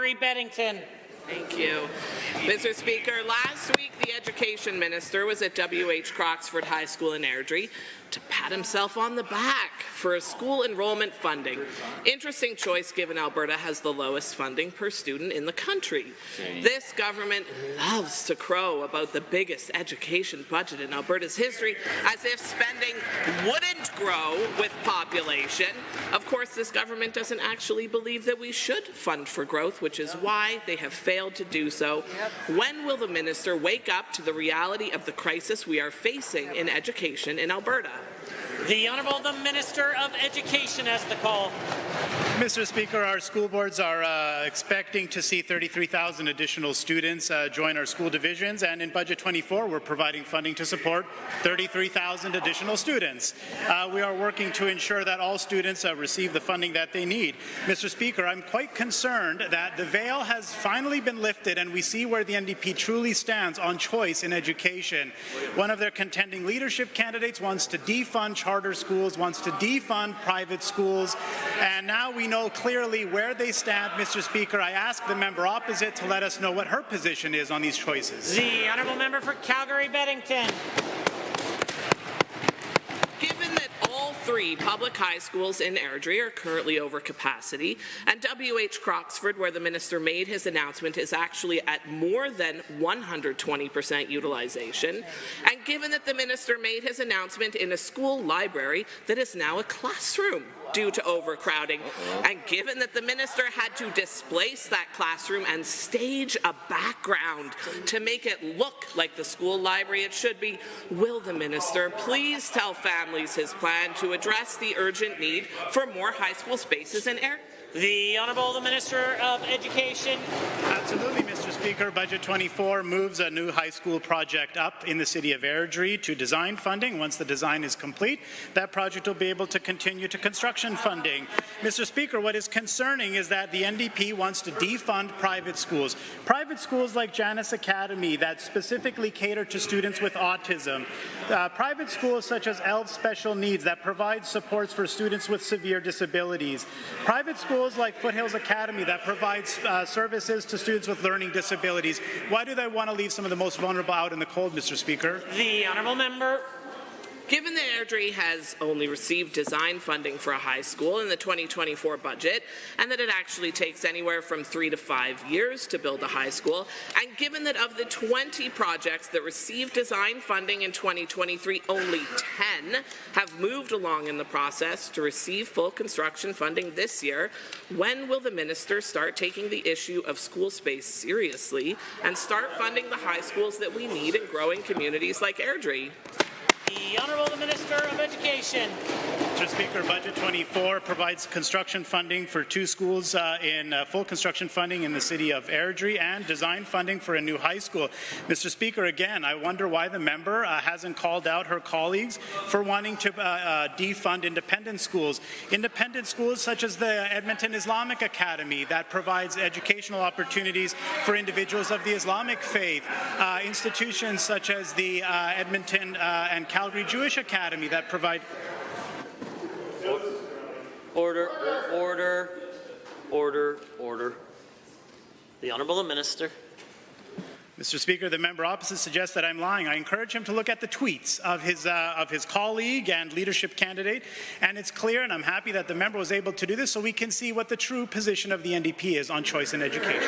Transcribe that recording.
Calgary-Beddington. Thank you. Mr. Speaker, last week the Education Minister was at W.H. Croxford High School in Airdrie to pat himself on the back for a school enrollment funding. Interesting choice given Alberta has the lowest funding per student in the country. This government loves to crow about the biggest education budget in Alberta's history as if spending wouldn't grow with population. Of course, this government doesn't actually believe that we should fund for growth, which is why they have failed to do so. When will the minister wake up to the reality of the crisis we are facing in education in Alberta? The Honourable the Minister of Education has the call. Mr. Speaker, our school boards are expecting to see 33,000 additional students join our school divisions, and in Budget 24 we're providing funding to support 33,000 additional students. We are working to ensure that all students receive the funding that they need. Mr. Speaker, I'm quite concerned that the veil has finally been lifted and we see where the NDP truly stands on choice in education. One of their contending leadership candidates wants to defund charter schools, wants to defund private schools, and now we know clearly where they stand. Mr. Speaker, I ask the member opposite to let us know what her position is on these choices. The Honourable Member for Calgary-Beddington. Given that all three public high schools in Airdrie are currently over capacity, and W.H. Croxford, where the minister made his announcement, is actually at more than 120% utilization, and given that the minister made his announcement in a school library that is now a classroom due to overcrowding, and given that the minister had to displace that classroom and stage a background to make it look like the school library it should be, will the minister please tell families his plan to address the urgent need for more high school spaces in Airdrie? The Honourable the Minister of Education. Absolutely, Mr. Speaker. Budget 24 moves a new high school project up in the city of Airdrie to design funding. Once the design is complete, that project will be able to continue to construction funding. Mr. Speaker, what is concerning is that the NDP wants to defund private schools. Private schools like Janus Academy that specifically cater to students with autism. Private schools such as ELD Special Needs that provide supports for students with severe disabilities. Private schools like Foothills Academy that provides services to students with learning disabilities. Why do they want to leave some of the most vulnerable out in the cold, Mr. Speaker? The Honourable Member. Given that Airdrie has only received design funding for a high school in the 2024 budget, and that it actually takes anywhere from 3 to 5 years to build a high school, and given that of the 20 projects that received design funding in 2023, only 10 have moved along in the process to receive full construction funding this year, when will the minister start taking the issue of school space seriously and start funding the high schools that we need in growing communities like Airdrie? The Honourable the Minister of Education. Mr. Speaker, Budget 24 provides construction funding for 2 schools in full construction funding in the city of Airdrie and design funding for a new high school. Mr. Speaker, again, I wonder why the member hasn't called out her colleagues for wanting to defund independent schools. Independent schools such as the Edmonton Islamic Academy that provides educational opportunities for individuals of the Islamic faith. Institutions such as the Edmonton and Calgary Jewish Academy that provide... Order, order, order, order. The Honourable the Minister. Mr. Speaker, the member opposite suggests that I'm lying. I encourage him to look at the tweets of his colleague and leadership candidate, and it's clear, and I'm happy that the member was able to do this so we can see what the true position of the NDP is on choice in education.